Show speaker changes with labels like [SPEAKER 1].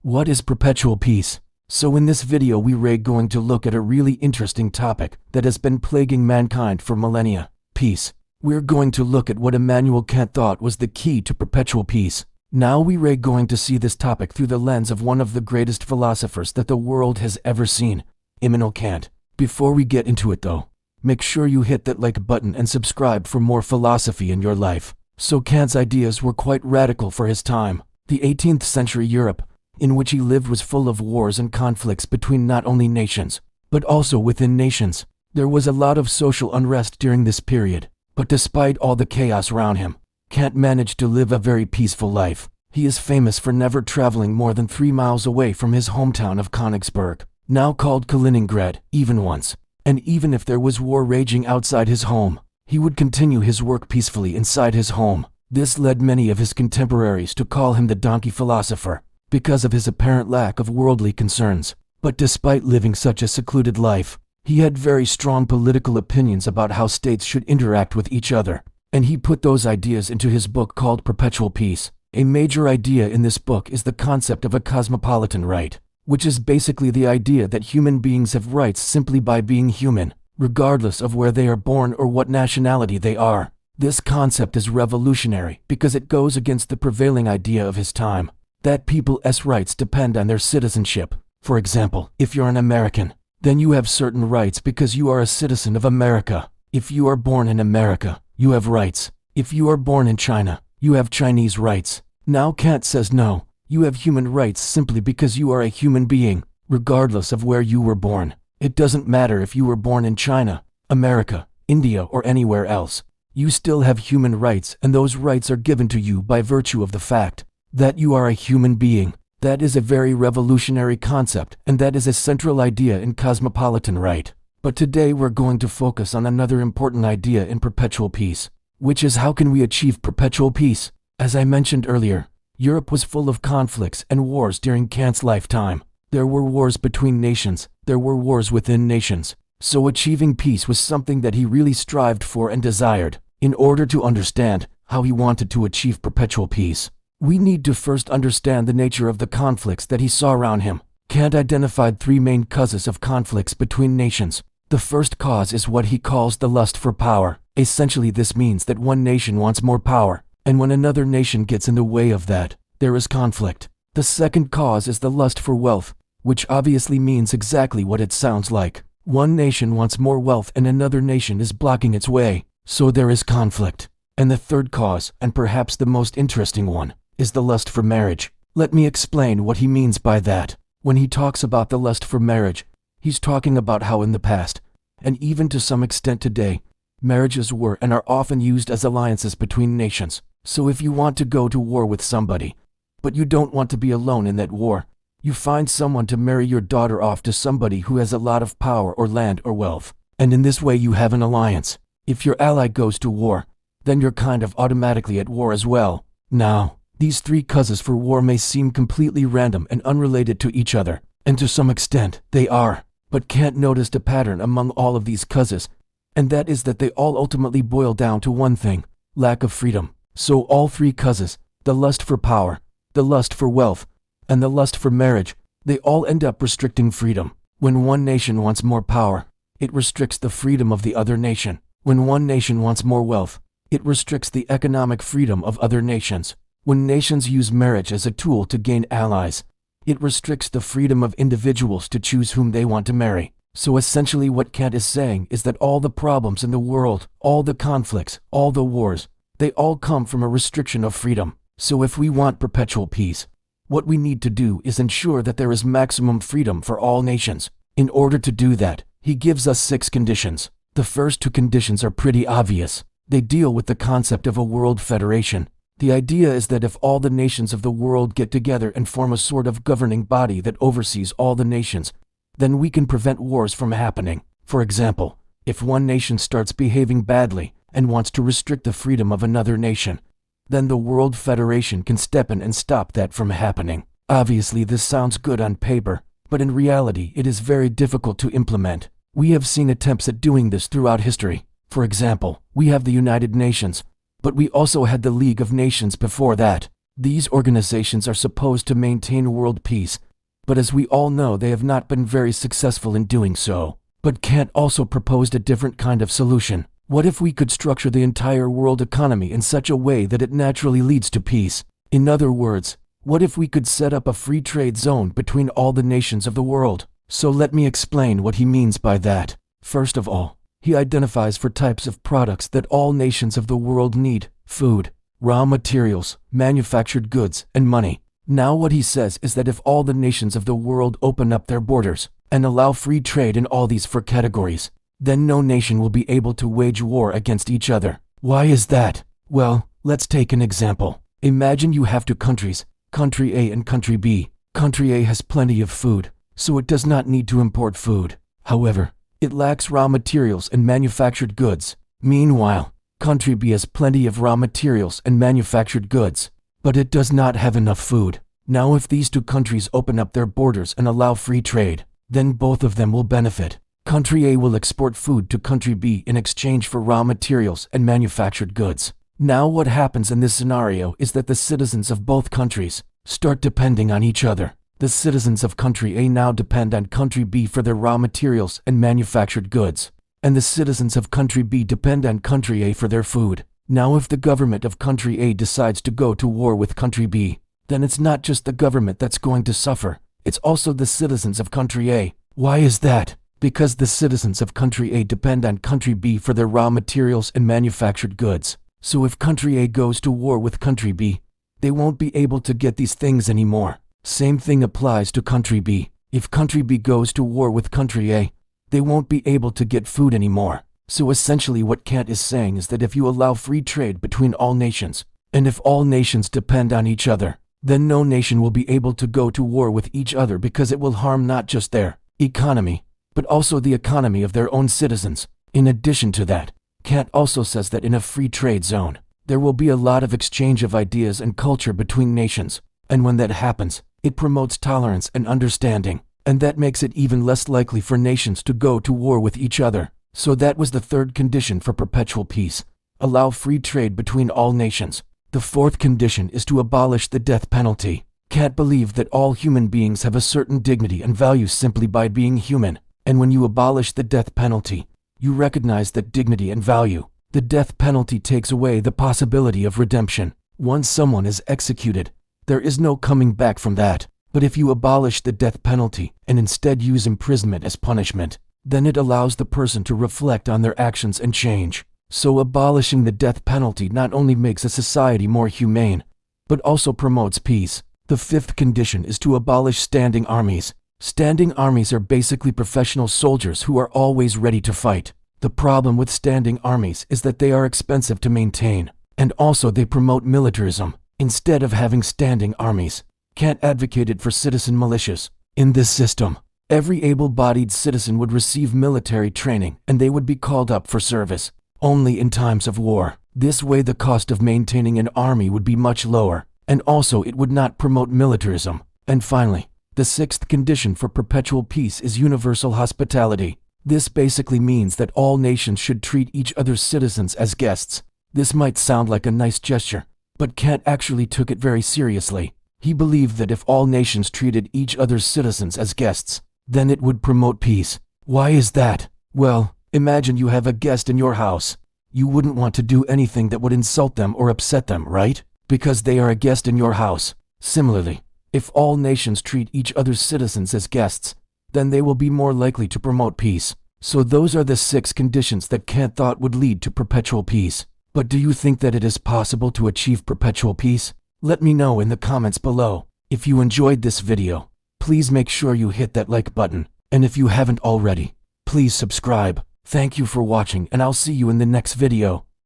[SPEAKER 1] What is perpetual peace? So in this video we're going to look at a really interesting topic that has been plaguing mankind for millennia: peace. We're going to look at what Immanuel Kant thought was the key to perpetual peace. Now we're going to see this topic through the lens of one of the greatest philosophers that the world has ever seen, Immanuel Kant. Before we get into it though, make sure you hit that like button and subscribe for more philosophy in your life. So Kant's ideas were quite radical for his time. The 18th century Europe, in which he lived, was full of wars and conflicts between not only nations, but also within nations. There was a lot of social unrest during this period, but despite all the chaos around him, Kant managed to live a very peaceful life. He is famous for never traveling more than 3 miles away from his hometown of Königsberg, now called Kaliningrad, even once. And even if there was war raging outside his home, he would continue his work peacefully inside his home. This led many of his contemporaries to call him the donkey philosopher, because of his apparent lack of worldly concerns. But despite living such a secluded life, he had very strong political opinions about how states should interact with each other, and he put those ideas into his book called Perpetual Peace. A major idea in this book is the concept of a cosmopolitan right, which is basically the idea that human beings have rights simply by being human, regardless of where they are born or what nationality they are. This concept is revolutionary because it goes against the prevailing idea of his time, that people's rights depend on their citizenship. For example, if you're an American, then you have certain rights because you are a citizen of America. If you are born in America, you have rights. If you are born in China, you have Chinese rights. Now Kant says no, you have human rights simply because you are a human being, regardless of where you were born. It doesn't matter if you were born in China, America, India, or anywhere else. You still have human rights, and those rights are given to you by virtue of the fact that you are a human being. That is a very revolutionary concept, and that is a central idea in cosmopolitan right. But today we're going to focus on another important idea in perpetual peace, which is how can we achieve perpetual peace? As I mentioned earlier, Europe was full of conflicts and wars during Kant's lifetime. There were wars between nations, there were wars within nations. So achieving peace was something that he really strived for and desired. In order to understand how he wanted to achieve perpetual peace, we need to first understand the nature of the conflicts that he saw around him. Kant identified 3 main causes of conflicts between nations. The first cause is what he calls the lust for power. Essentially, this means that one nation wants more power, and when another nation gets in the way of that, there is conflict. The second cause is the lust for wealth, which obviously means exactly what it sounds like. One nation wants more wealth and another nation is blocking its way, so there is conflict. And the third cause, and perhaps the most interesting one, is the lust for marriage. Let me explain what he means by that. When he talks about the lust for marriage, he's talking about how in the past, and even to some extent today, marriages were and are often used as alliances between nations. So if you want to go to war with somebody, but you don't want to be alone in that war, you find someone to marry your daughter off to somebody who has a lot of power or land or wealth, and in this way you have an alliance. If your ally goes to war, then you're kind of automatically at war as well. Now, these 3 causes for war may seem completely random and unrelated to each other, and to some extent, they are. But Kant noticed a pattern among all of these causes, and that is that they all ultimately boil down to one thing: lack of freedom. So all 3 causes, the lust for power, the lust for wealth, and the lust for marriage, they all end up restricting freedom. When one nation wants more power, it restricts the freedom of the other nation. When one nation wants more wealth, it restricts the economic freedom of other nations. When nations use marriage as a tool to gain allies, it restricts the freedom of individuals to choose whom they want to marry. So essentially what Kant is saying is that all the problems in the world, all the conflicts, all the wars, they all come from a restriction of freedom. So if we want perpetual peace, what we need to do is ensure that there is maximum freedom for all nations. In order to do that, he gives us 6 conditions. The first 2 conditions are pretty obvious. They deal with the concept of a world federation. The idea is that if all the nations of the world get together and form a sort of governing body that oversees all the nations, then we can prevent wars from happening. For example, if one nation starts behaving badly and wants to restrict the freedom of another nation, then the World Federation can step in and stop that from happening. Obviously, this sounds good on paper, but in reality, it is very difficult to implement. We have seen attempts at doing this throughout history. For example, we have the United Nations, but we also had the League of Nations before that. These organizations are supposed to maintain world peace, but as we all know, they have not been very successful in doing so. But Kant also proposed a different kind of solution. What if we could structure the entire world economy in such a way that it naturally leads to peace? In other words, what if we could set up a free trade zone between all the nations of the world? So let me explain what he means by that. First of all, he identifies 4 types of products that all nations of the world need: food, raw materials, manufactured goods, and money. Now what he says is that if all the nations of the world open up their borders and allow free trade in all these 4 categories, then no nation will be able to wage war against each other. Why is that? Well, let's take an example. Imagine you have 2 countries, country A and country B. Country A has plenty of food, so it does not need to import food. However, it lacks raw materials and manufactured goods. Meanwhile, country B has plenty of raw materials and manufactured goods, but it does not have enough food. Now if these 2 countries open up their borders and allow free trade, then both of them will benefit. Country A will export food to country B in exchange for raw materials and manufactured goods. Now what happens in this scenario is that the citizens of both countries start depending on each other. The citizens of country A now depend on country B for their raw materials and manufactured goods, and the citizens of country B depend on country A for their food. Now if the government of country A decides to go to war with country B, then it's not just the government that's going to suffer, it's also the citizens of country A. Why is that? Because the citizens of country A depend on country B for their raw materials and manufactured goods. So if country A goes to war with country B, they won't be able to get these things anymore. Same thing applies to country B. If country B goes to war with country A, they won't be able to get food anymore. So essentially what Kant is saying is that if you allow free trade between all nations, and if all nations depend on each other, then no nation will be able to go to war with each other because it will harm not just their economy, but also the economy of their own citizens. In addition to that, Kant also says that in a free trade zone, there will be a lot of exchange of ideas and culture between nations, and when that happens, it promotes tolerance and understanding, and that makes it even less likely for nations to go to war with each other. So that was the 3rd condition for perpetual peace: allow free trade between all nations. The 4th condition is to abolish the death penalty. Kant believed that all human beings have a certain dignity and value simply by being human. And when you abolish the death penalty, you recognize that dignity and value. The death penalty takes away the possibility of redemption. Once someone is executed, there is no coming back from that. But if you abolish the death penalty and instead use imprisonment as punishment, then it allows the person to reflect on their actions and change. So abolishing the death penalty not only makes a society more humane, but also promotes peace. The 5th condition is to abolish standing armies. Standing armies are basically professional soldiers who are always ready to fight. The problem with standing armies is that they are expensive to maintain, and also they promote militarism. Instead of having standing armies, Kant advocated for citizen militias. In this system, every able-bodied citizen would receive military training and they would be called up for service, only in times of war. This way the cost of maintaining an army would be much lower, and also it would not promote militarism. And finally, the 6th condition for perpetual peace is universal hospitality. This basically means that all nations should treat each other's citizens as guests. This might sound like a nice gesture, but Kant actually took it very seriously. He believed that if all nations treated each other's citizens as guests, then it would promote peace. Why is that? Well, imagine you have a guest in your house. You wouldn't want to do anything that would insult them or upset them, right? Because they are a guest in your house. Similarly, if all nations treat each other's citizens as guests, then they will be more likely to promote peace. So those are the 6 conditions that Kant thought would lead to perpetual peace. But do you think that it is possible to achieve perpetual peace? Let me know in the comments below. If you enjoyed this video, please make sure you hit that like button. And if you haven't already, please subscribe. Thank you for watching, and I'll see you in the next video.